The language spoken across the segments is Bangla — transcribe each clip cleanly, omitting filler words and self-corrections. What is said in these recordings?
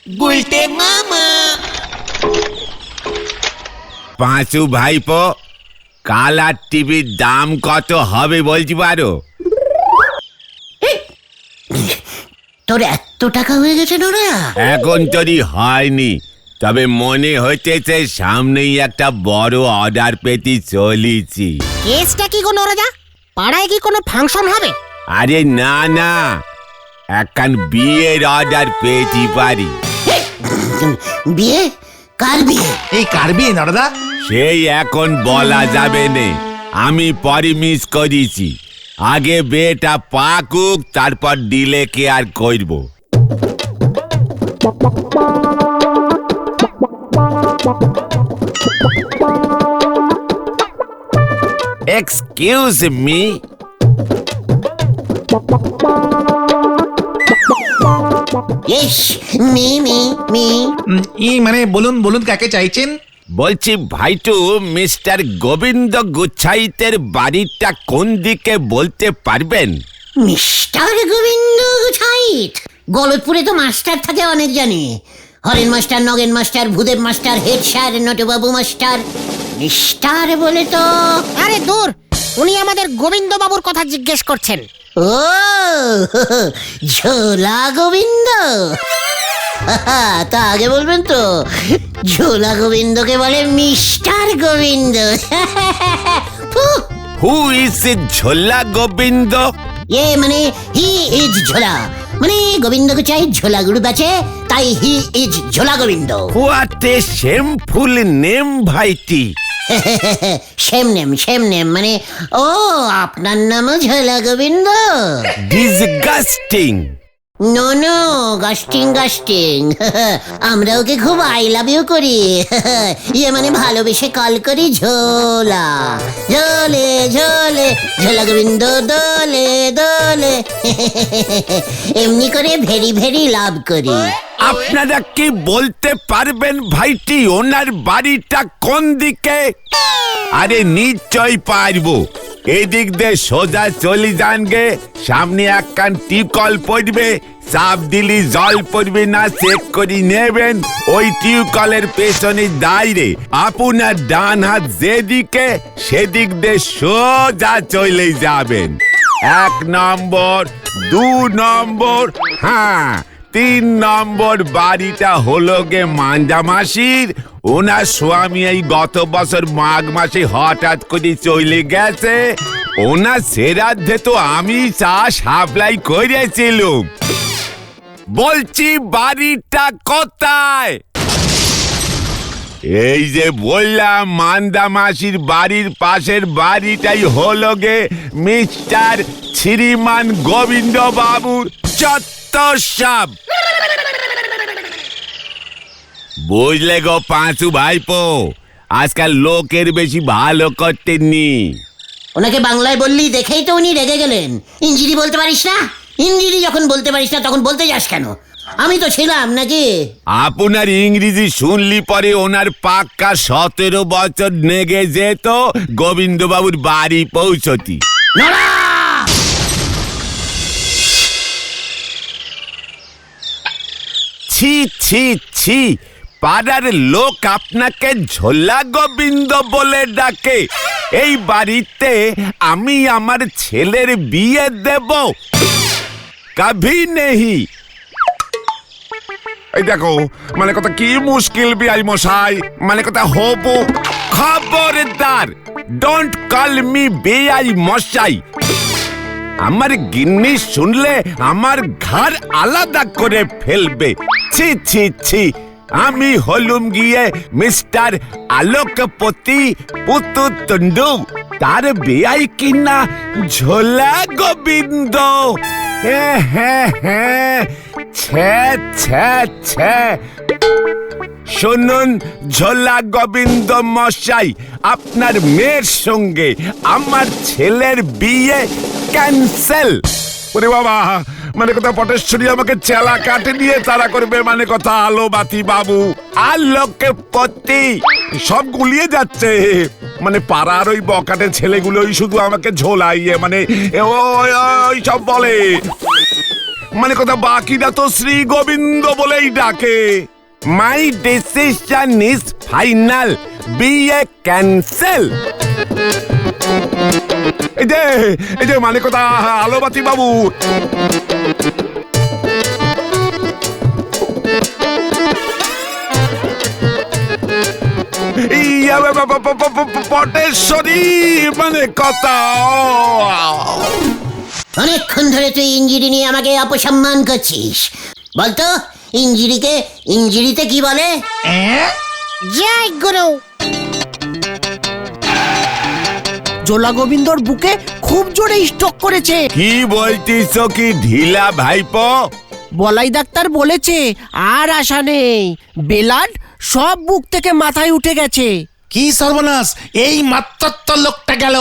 গুলটে মামা। পাঁচু ভাইপো, কালার টিভির দাম কত হবে বলতে পারো? তোর এত টাকা হয়ে গেছে নোরা? এখন তৈরি হয়নি, তবে মনে হইতেছে সামনেই একটা বড় অর্ডার পেতে চলেছি। কেসটা কি গো নরাজা? পাড়ায় কি কোনো ফাংশন হবে? আরে না না, একখান বিয়ের অর্ডার পেতে পারি। বিয়ে? কার বিয়ে? এই কার বিয়ে নরদা? সেই এখন বলা যাবে না, আমি পরে মিস করেছি। আগে বিয়েটা পাকুক, তারপর ডিলে কে আর করব। Excuse me. ইস, মি মি মি। মানে বলুন বলুন, কাকে চাইছেন? বলছি ভাইটু, মিস্টার গোবিন্দ গুচ্ছাইতের বাড়িটা কোন দিকে বলতে পারবেন? মিস্টার গোবিন্দ গুছাইত? গলতপুরে তো মাস্টার থাকে অনেক জানি। Haren master, Nagen master, Bhudev master, head sir, নটবাবু মাস্টার। মিস্টার বলে তো। আরে দূর, উনি আমাদের গোবিন্দ বাবুর কথা জিজ্ঞেস করছেন। ও ঝোলা গোবিন্দ। তা আগে বলবেন তো, ঝোলা গোবিন্দকে বলে mister Govinda. Who is Jhola Govinda? মানে হি ইজ ঝোলা, মানে গোবিন্দ চাই ঝোলা গুড় বাঁচে, তাই he is Jhola Gobinda. What a shameful name ভাইটি। সেম নেম মানে, ও আপনার নামও Jhola Gobinda? Disgusting. No no, gusting. আমরা ওকে খুব আই লাভ ইউ করি। ইয়ে মানে ভালোবেসে কল করি ঝোলা। ঝোলে ঝোলে ঝোলা গোবিন্দ দোলে দোলে। এমনি করে ভেরি ভেরি লাভ করি। আপনারা কি বলতে পারবেন ভাইটি ওনার বাড়িটা কোন দিকে? আরে নিশ্চয় পারবো। এদিক দিয়ে সোজা চলে যান গে, সামনে একখান টিউকল পড়বে, চাপ দিলি জল পড়বে না চেক করে নেবেন। ওই টিউকলের পেছনে দাঁড়িয়ে আপনার ডান হাত যেদিকে, সেদিক দিয়ে সোজা চলে যাবেন। 1 নম্বর, 2 নম্বর, হ্যাঁ 3 নম্বর বাড়িটা হলো গে মাঞ্জা মাসির। ওনার স্বামী এই গত বছর মাঘ মাসে হঠাৎ করে চলে গেছে। ওনার শ্রাদ্ধে তো আমি চা সাপ্লাই করেছিলাম। বলছি বাড়িটা কোথায়? এই যে বললাম, মান্দা মাসির বাড়ির পাশের বাড়িটাই হলো গে মিস্টার শ্রীমান গোবিন্দ বাবুর চত্বর সাব। বুঝলে গো পাঁচু ভাইপো, আজকাল লোকের বেশি ভালো করতে নি। ওনাকে বাংলায় বললি দেখেই তো উনি রেগে গেলেন। ইংরেজি বলতে পারিস না? ইংরেজি যখন বলতে পারিস না তখন বলতে যাস কেন? আমি তো ছিলাম নাকি? আপনার ইংরেজি শুনলি পরে ওনার পাক্কা 17 বছর নেগে যেত গোবিন্দবাবুর বাড়ি পৌঁছতি। ছি ছি ছি, পাড়ার লোক আপনাকে ঝোলা গোবিন্দ বলে ডাকে। এই বাড়িতে আমি আমার ছেলের বিয়ে দেব? কভি নেহি। এই দেখো, মানে কথা কি মুশকিল বিআই মশাই, মানে কথা হবো। খবরদার, ডোন্ট কল মি বিআই মশাই। আমার গিন্নি শুনলে আমার ঘর আলাদা করে ফেলবে। ছি ছি ছি, আমি হলুম গিয়ে মিস্টার আলোকপতি পুতুতুন্ডু, তার বিআই কিনা ঝোলা গোবিন্দ। হ্যাঁ, শুনুন ঝোলা গোবিন্দ মশাই, আপনার মেয়ের সঙ্গে আমার ছেলের বিয়ে ক্যান্সেল। ওরে বাবা, মানে কথা পটেশ্বরী আমাকে চেলা কাটে নিয়ে তারা করবে, মানে কথা আলো বাতি বাবু আলোকে পতি সব গুলিয়ে যাচ্ছে। মানে পাড়ার ওই বকাটে ছেলেগুলোই শুধু আমাকে ঝোলাইয়ে মানে ওই সব বলে। মানে কথা বাকিরা তো শ্রী গোবিন্দ বলেই ডাকে। মাই ডিসিশন ইজ ফাইনাল, বিয়ে ক্যান্সেল। এই যে মানে কথা আলোবাতি বাবু, পটেশ্বরী মানে কথা। অনেকক্ষণ ধরে তুই ইঞ্জিরি নিয়ে আমাকে অপসম্মান করছিস। বলতো ইঞ্জিরিতে কি বলে? জয় গুরু। জোলা গোবিন্দর বুকে খুব জোরে স্ট্রোক করেছে। কি বলতিস কি ঢিলা ভাইপো? বলাই ডাক্তার বলেছে আর আশা নেই, ব্লাড সব বুক থেকে মাথায় উঠে গেছে। কি সর্বনাশ, এই মাত্র তো লোকটা গেল।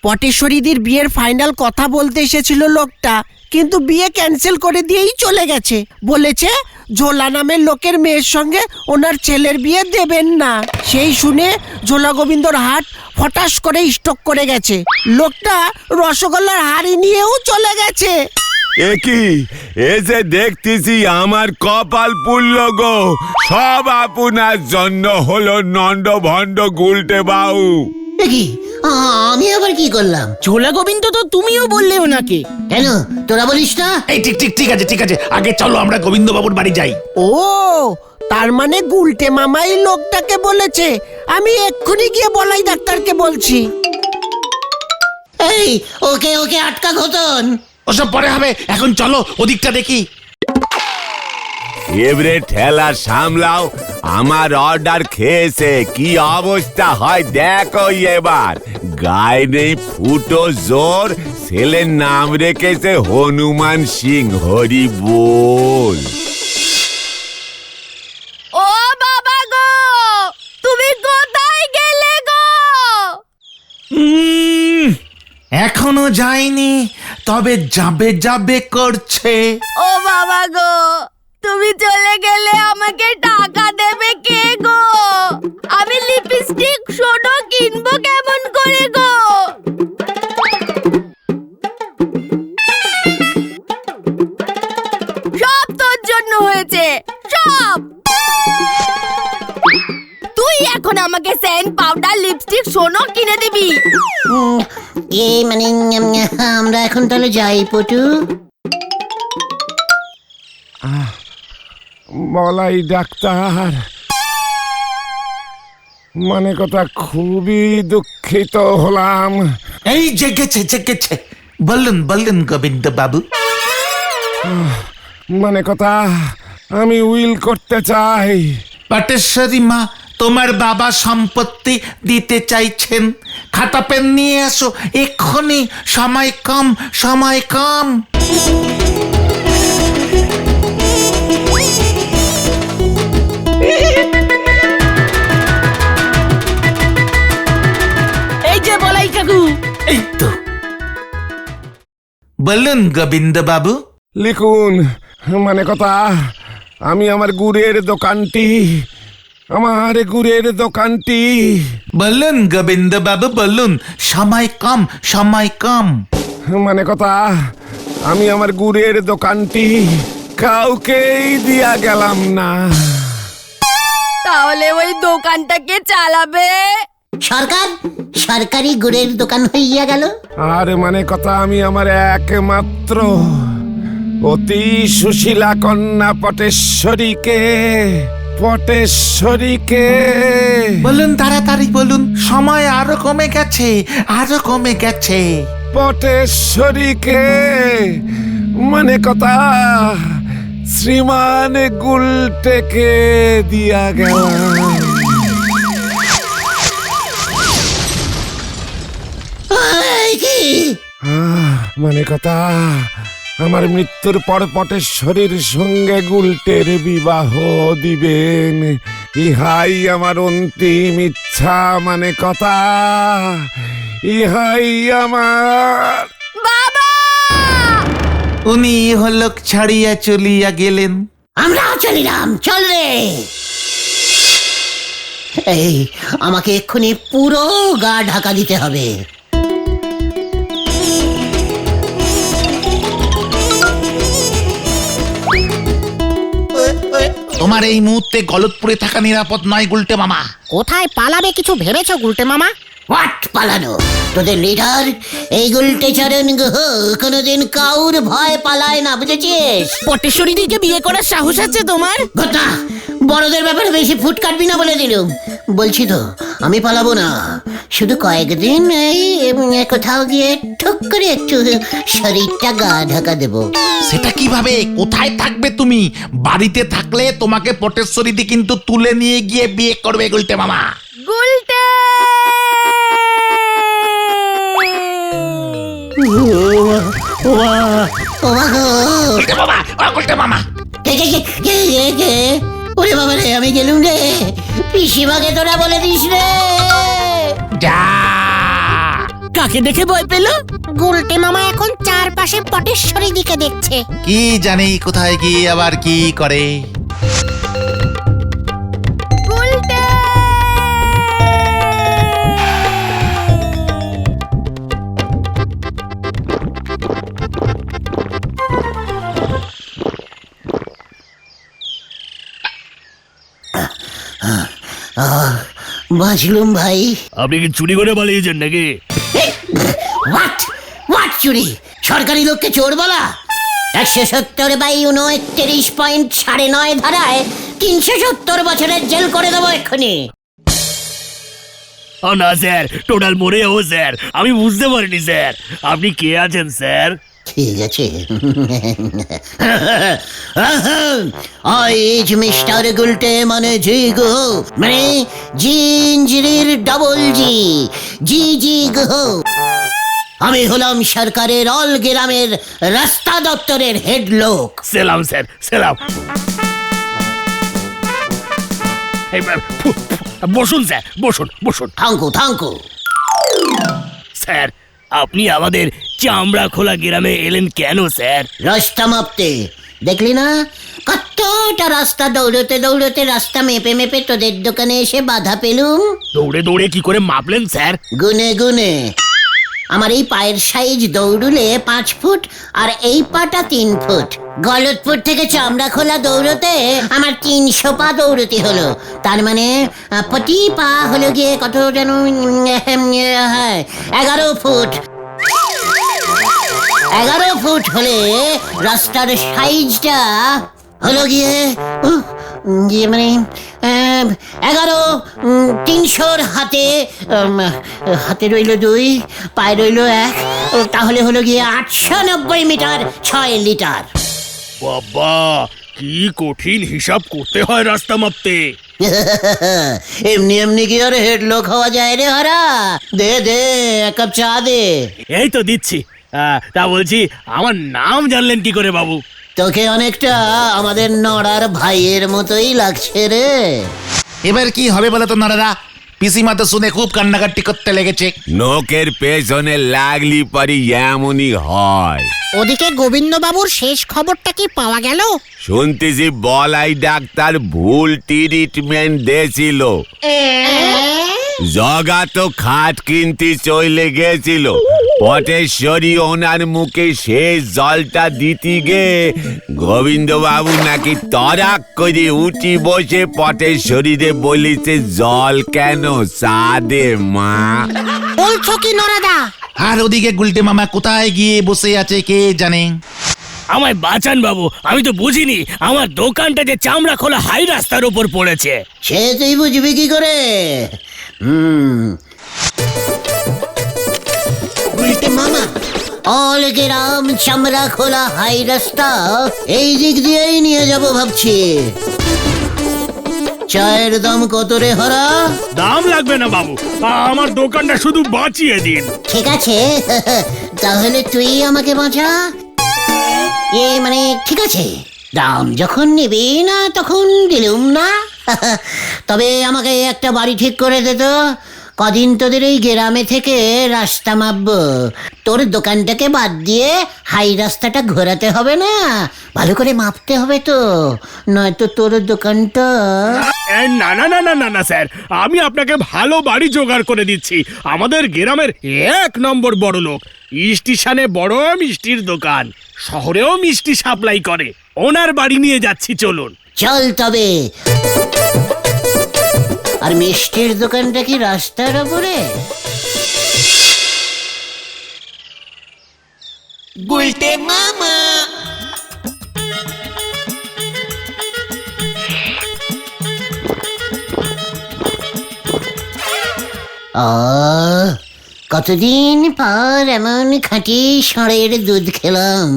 পটেশ্বরীদের বিয়ের ফাইনাল কথা বলতে এসেছিল লোকটা, কিন্তু বিয়ে ক্যান্সেল করে দিয়েই চলে গেছে। বলেছে ঝোলা নামের লোকের মেয়ের সঙ্গে ওনার ছেলের বিয়ে দেবেন না। সেই শুনে ঝোলা গোবিন্দর হাট ফটাস করে স্টক করে গেছে। লোকটা রসগোল্লার হাড়ি নিয়েও চলে গেছে। এ কি, এ যে দেখতেছি আমার কপাল পুড়ল গো। সব আপনার জন্য হলো নন্দ ভণ্ড গুলটে বাউ। কি আমি আবার কি করলাম? ঝোলা গোবিন্দ তো তুমিও বললে ওনাকে। কেন তোরা বলিস না? এই ঠিক আছে, আগে চলো আমরা গোবিন্দ বাবুর বাড়ি যাই। ও, তার মানে গুলটে মামাই লোকটাকে বলেছে। আমি এক্ষুনি গিয়ে বলাই ডাক্তারকে বলছি। এই ওকে আটকা ঘটন। ওসব পরে হবে, এখন চলো ওদিকটা দেখি। এবারে ঠেলা সামলাও, আমার অর্ডার খেয়েছে। কি অবস্থা হয় দেখো এবার। গায়ে নেই ফুটো জোর, ছেলের নাম রেখেছে হনুমান সিং। হরি বল। ও বাবা গো, তুমি কোথায় গেলে গো? এখনো যায়নি, তবে যাবে করছে। ও বাবা গো, তুমি চলে গেলে আমাকে টাকা দেবে কে গো? আমি লিপস্টিক সোনো কিনবো কেমন করে গো? সব তোর জন্য হয়েছে, সব। তুই এখন আমাকে সেন্ট পাউডার লিপস্টিক সোনো কিনে দিবি। মানে আমরা এখন তাহলে যাই পটু। বলাই ডাক্তার, মানে কথা খুবই দুঃখিত হলাম। এই জেগেছে। বলুন গোবিন্দ বাবু। মানে কথা আমি উইল করতে চাই। পটেশ্বরী মা তোমার বাবা সম্পত্তি দিতে চাইছেন। খাতা পেন নিয়ে আসো এক্ষুনি, সময় কম। এই যে বলাই কাকু। এই তো, বলুন গোবিন্দ বাবু। লিখুন, মানে কথা আমি আমার গুড়ের দোকানটি। বলুন গোবিন্দ বাবু বলুন, সময় কম। মানে কথা আমি আমার গুড়ের দোকানটি কাউকেই দিয়া গেলাম না। তাহলে ওই দোকানটাকে চালাবে? সরকারি গুড়ের দোকান হইয়া গেল। আর মানে কথা আমি আমার একমাত্র অতি সুশীলা কন্যা পটেশ্বরীকে বলুন, তাড়াতাড়ি বলুন, সময় আরো কমে গেছে। পটেশ্বরীকে মানে কথা শ্রীমান গুলটেকে দিয়া গেল। মানে কথা আমার মৃত্যুর পর পটেশ্বরীর সঙ্গে গুলটের বিবাহ দিবেন, ইহাই আমার অন্তিম ইচ্ছা। মানে কথা ইহাই আমার। বাবা! উনি ইহলোক ছাড়িয়া চলিয়া গেলেন। আমরাও চলিলাম, চল রে। এই আমাকে এক্ষুনি পুরো গা ঢাকা দিতে হবে। তোমার এই মুহূর্তে গলতপুরে থাকা নিরাপদ নয় গুলটে মামা। কোথায় পালাবে কিছু ভেবেছো গুলটে মামা? হোয়াট পালানো? তোদের লিডার এই গুলটে চরণ গুহ কোনোদিন কাউর ভয় পালায় না, বুঝেছিস? পটেশ্বরী দিকে বিয়ে করার সাহস আছে তোমার? ঘটনা, বড়দের ব্যাপারে বেশি ফুট কাটবি না বলে দিলুম। বলছি তো আমি পালাবো না, শুধু কয়েকদিন এই কোথাও গিয়ে ঠুক করে একটু শরীরটা গা ঢাকা দেবো। সেটা কিভাবে? কোথায় থাকবে তুমি? বাড়িতে থাকলে তোমাকে পটেশ্বরীদি কিন্তু তুলে নিয়ে গিয়ে বিয়ে করবে গুলটে মামা। গুলটে ও মা গো! গুলটে মামা, ও গুলটে মামা। কে? ওরে বাবা রে, আমি গেলুম রে। পিসিমাকে তোরা বলে দিস রে। যা। কাকে দেখে ভয় পেল? গুলটে মামা এখন চারপাশে পটেশ্বরী দিকে দেখছে। কি জানি কোথায় গিয়ে আবার কি করে। গুলটে বাঁচলুম ভাই। আপনি কি চুরি করে পালিয়েছেন নাকি? হোয়াট চুরি? সরকারি লোককে চোর বলা? 170/29.9 ধারায় 370 বছরের জেল করে দেবো এক্ষুনি। না স্যার, টোটাল মরে যাবো স্যার। আমি বুঝতে পারিনি স্যার। আপনি কে আছেন স্যার? ঠিক আছে। আই ইজ মিস্টার গুলটে, মানে জি গুহ, মানে জিঞ্জিরির ডবল জি, জি গুহ। আমি হলাম সরকারের অল গ্রামের রাস্তা দপ্তরের হেড লোক। সেলাম স্যার, সেলাম। বসুন স্যার, বসুন। থাঙ্কু। স্যার, আপনি আমাদের চামড়া খোলা গ্রামে এলেন কেন স্যার? রাস্তা মাপতে। দেখলি না কতটা রাস্তা দৌড়তে রাস্তা মেপে তোদের দোকানে এসে বাধা পেলুম। দৌড়ে কি করে মাপলেন স্যার? গুনে আমার এই পায়ের সাইজ দৌড়ুলে 5 ফুট, আর এই পাটা 3 ফুট। গলতপুর থেকে চামড়া খোলা দৌড়তে আমার 300 পা দৌড়তে হলো। তার মানে প্রতি পা হলো গিয়ে কত যেন 11 ফুট। 11 ফুট হলে রাস্তার সাইজটা হলো গিয়ে মানে 11, 300 হাতে রইল 2, পায়ে রইল 1, তাহলে হলো গিয়ে 890 মিটার 6 লিটার। বাবা, কি কঠিন হিসাব করতে হয় রাস্তা মাপতে। এমনি কি আর হেড লোক হওয়া যায় রে হারা? দে এক কাপ চা দে। এই তো দিচ্ছি। তা বলছি, আমার নাম জানলেন কি করে বাবু? তোকে অনেকটা আমাদের নড়ার ভাইয়ের মতোই লাগছে রে। এবার কি হবে বলো তো নরেদা? পিসিমা তো শুনে খুব কান্নাকাটি করতে লেগেছে। নোকের পেছনে লাগলি পরি এমনই হয়। ওদিকে গোবিন্দ বাবুর শেষ খবরটা কি পাওয়া গেল? শুনতেছি বলাই ডাক্তার ভুল ট্রিটমেন্ট দিয়েছিল। জগা তো খাট কিনতে চলে গেছিল। পটেশ্বরী ওনার মুখে শেষ জলটা দিতে গে গোবিন্দ বাবু নাকি তরাক করে উঠি বসে পটেশ্বরীরে বলিছে, জল কেন চা দে মা। বলছো কি নরাদা? আর ওদিকে গুলটে মামা কোথায় গিয়ে বসে আছে কে জানে। আমায় বাঁচান বাবু, আমি তো বুঝিনি আমার দোকানটা যে চামড়া খোলা হাই রাস্তার উপর পড়েছে। সে তুই বুঝবি কি করে? গুলটে মামা, অল গ্রাম চামড়া খোলা হাই রাস্তা এই দিক দিয়েই নিয়ে যাব ভাবছি। চায়ের দাম কত রে হরা? দাম লাগবে না বাবু, আমার দোকানটা শুধু বাঁচিয়ে দিন। ঠিক আছে, তাহলে তুই আমাকে বাঁচা। মানে ঠিক আছে, দাম যখন নিবি না তখন দিলুম না। তবে আমাকে একটা বাড়ি ঠিক করে দে তো। কদিন তোদের এই গ্রামে থেকে রাস্তা মাপবো। তোর দোকানটাকে বাদ দিয়ে হাই রাস্তাটা ঘোরাতে হবে না, ভালো করে মাপতে হবে তো, নয়তো তোর দোকানটা। না স্যার, আমি আপনাকে ভালো বাড়ি জোগাড় করে দিচ্ছি। আমাদের গ্রামের 1 নম্বর বড় লোক, স্টেশনে বড় মিষ্টির দোকান, শহরেও মিষ্টি সাপ্লাই করে। ওনার বাড়ি নিয়ে যাচ্ছি, চলুন। চল তবে। আর মিষ্টির দোকানটা কি রাস্তার ওপরে? কতদিন পর এমন খাঁটি ষাঁড়ের দুধ খেলাম।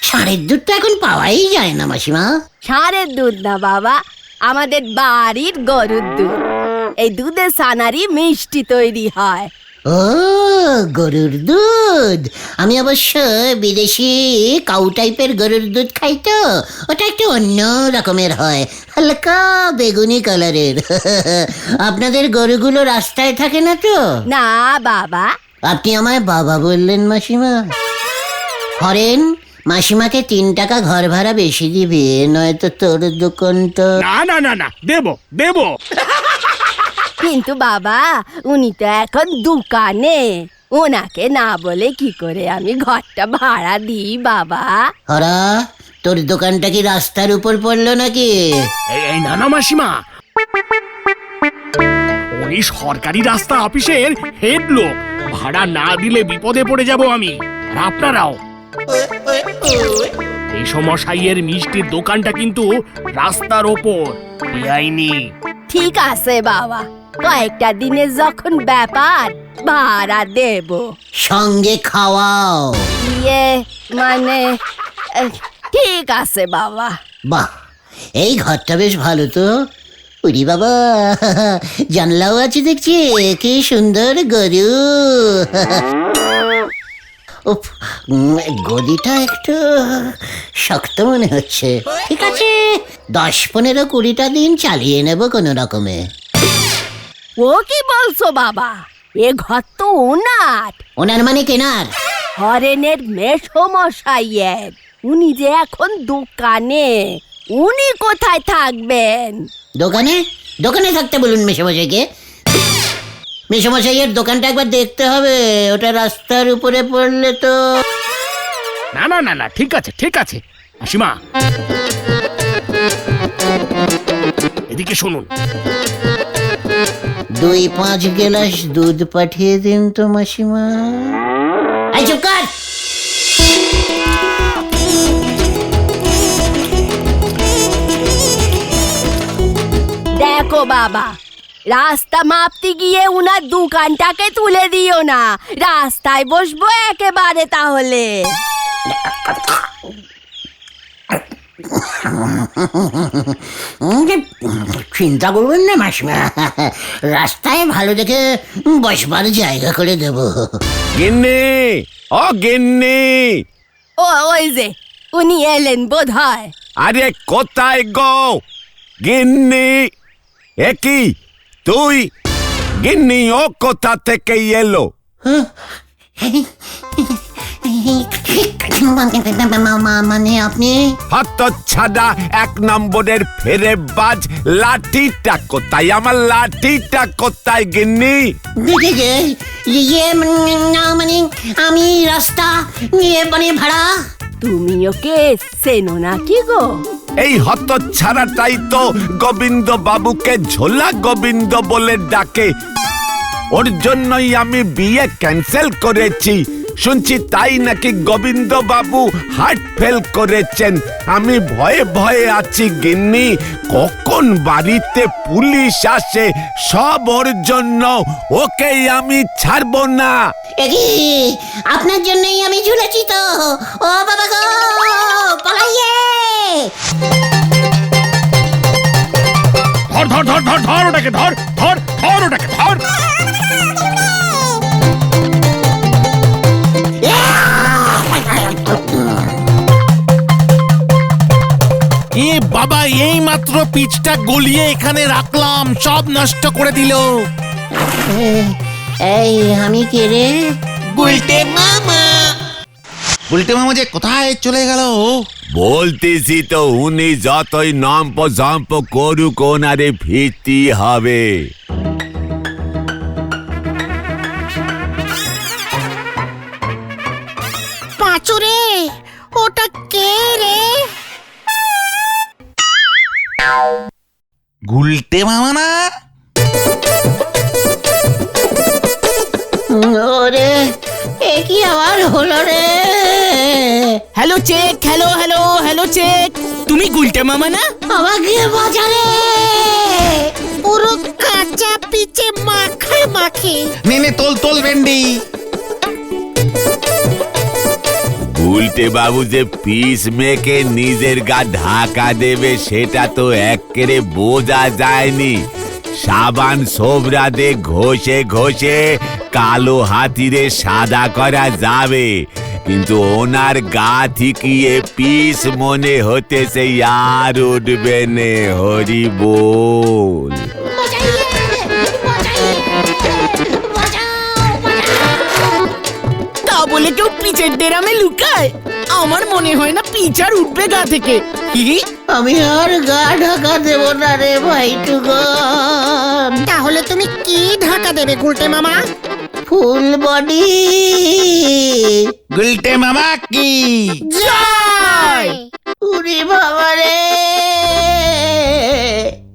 ষাঁড়ের দুধ তো এখন পাওয়াই যায় না মাসিমা। ষাঁড়ের দুধ না বাবা, আমাদের বাড়ির গরুর দুধ। এই দুধের ছানারই মিষ্টি তৈরি হয়। ও, গরুর দুধ। আমি অবশ্য বিদেশি কাউ টাইপের গরুর দুধ খাই তো, ওটা একটু অন্য রকমের হয়, হালকা বেগুনি কালারের। আপনাদের গরুগুলো রাস্তায় থাকে না তো? না বাবা। আপনি আমায় বাবা বললেন মাসিমা। হরেন, মাসিমাকে 3 টাকা ঘর ভাড়া বেশি দিবি, নয়তো তোর দোকানটা। না না না না, দেবো দেবো। কিন্তু বাবা, উনি তো এখন দোকানে, ওনাকে না বলে কি করে আমি ঘরটা ভাড়া দিই বাবা? হরা, তোর দোকানটা কি রাস্তার উপর পড়লো নাকি? এই না না মাসিমা, উনি সরকারি রাস্তা অফিসের হেড লোক। ভাড়া না দিলে বিপদে পড়ে যাব আমি, আর আপনারাও। এই সমস্যায়ের মিষ্টির দোকানটা কিন্তু রাস্তার ওপর, বেআইনি। ঠিক আছে বাবা, কয়েকটা দিনের যখন ব্যাপার, ভাড়া দেব। সঙ্গে খাওয়াও। ইয়ে মানে ঠিক আছে বাবা। বাহ, এই ঘরটা বেশ ভালো তো। উরি বাবা, জানলাও আছে দেখছি, কি সুন্দর গরু। উফ, গদিটা একটু শক্ত মনে হচ্ছে। ঠিক আছে, 10-15-20টা দিন চালিয়ে নেব কোনো রকমে। ও কি বলছো বাবা? এ ঘর তো ওনার। ওনার মানে কেনার? হরেনের মেসমশাইয়ের। উনি যে এখন দোকানে, উনি কোথায় থাকবেন? দোকানে? দোকানে থাকতে বলুন মেসমশাইকে। মেসমশাইয়ের দোকানটা একবার দেখতে হবে, ওটা রাস্তার উপরে পড়লে তো। না না না না, ঠিক আছে ঠিক আছে। মাসিমা, এদিকে শুনুন। 2-5 গ্লাস দুধ পাঠিয়ে দিন তো মাসিমা। এই চুপ কর। দেখো বাবা, রাস্তা মাপতে গিয়ে উনার দোকানটাকে তুলে দিও না। রাস্তায় বসবো একেবারে তাহলে। চিন্তা করবেন না মাসিমা, রাস্তায় ভালো দেখে বসবার জায়গা করে দেব। গিন্নি, ও গিন্নি, ওই যে উনি এলেন বোধ হয়। আরে কোথায় গো গিন্নি? একই তুই? গিন্নি ও কোথা থেকে এলো? মানে আপনি? হাত ছাড়া 1 নম্বরের ফেরেবাজ। লাঠিটা কোথায়? আমার লাঠিটা কোথায় গিন্নি? না মানে আমি রাস্তা মানে ভাড়া। তুমি ওকে চেনো নাকি গো? এই হত ছাড়াটাই তো গোবিন্দ বাবুকে ঝোলা গোবিন্দ বলে ডাকে। ওর জন্যই আমি বিয়ে ক্যান্সেল করেছি। শুনছি তাই নাকি গোবিন্দ বাবু হার্ট ফেল করেছেন। আমি ভয়ে ভয়ে আছি গিন্নি, কখন বাড়িতে পুলিশ আসে। সব ওর জন্য, ওকেই আমি ছাড়বো না। আপনার জন্যই আমি ঝুলেছি তো। ও বাবা গো, পালাইয়ে। ধর ধর ধর ধর ধর ওটাকে, ধর ধর ধর ওটাকে, ধর। এ বাবা, এই মাত্র পিচটা গলিয়ে এখানে রাখলাম, সব নষ্ট করে দিল। এই আমি কে রে? গুলটে মামা। গুলটে মামা যে কোথায় চলে গেল? বলতেছি তো, উনি যতই নম্প জম্প করুক ওনারে ফিরতি হবে। পাঁচুরে, ওটা কে রে? গুলটে মামা না? ওরে এ কি আবার হলো রে? Hello check, hello hello hello check. তুমি গুলটে মামা না? আমাকে বাঁচালে। পুরো কাঁচা পিচে মাখে মাখে। নে তোল তোল ভেন্ডি। উল্টে বাবু যে পিস মেকে নিজের গা ঢাকা দেবে সেটা তো এক্কেরে বোঝা যায়নি। সাবান সোবরা দে ঘষে ঘষে কালো হাতিরে সাদা করা যাবে, কিন্তু ওনার গা থিকিয়ে পিস মনে হতেছে আর উঠবে নে। হরি বল। তা বলে কেউ পিচের ডেরামে লুকায়? আমার মনে হয় না পিচ আর উঠবে গা থেকে। আমি আর গা ঢাকা দেব না রে ভাইটুগন। তাহলে তুমি কি ঢাকা দেবে গুলটে মামা? Full body. গুলটে মামা কি? যা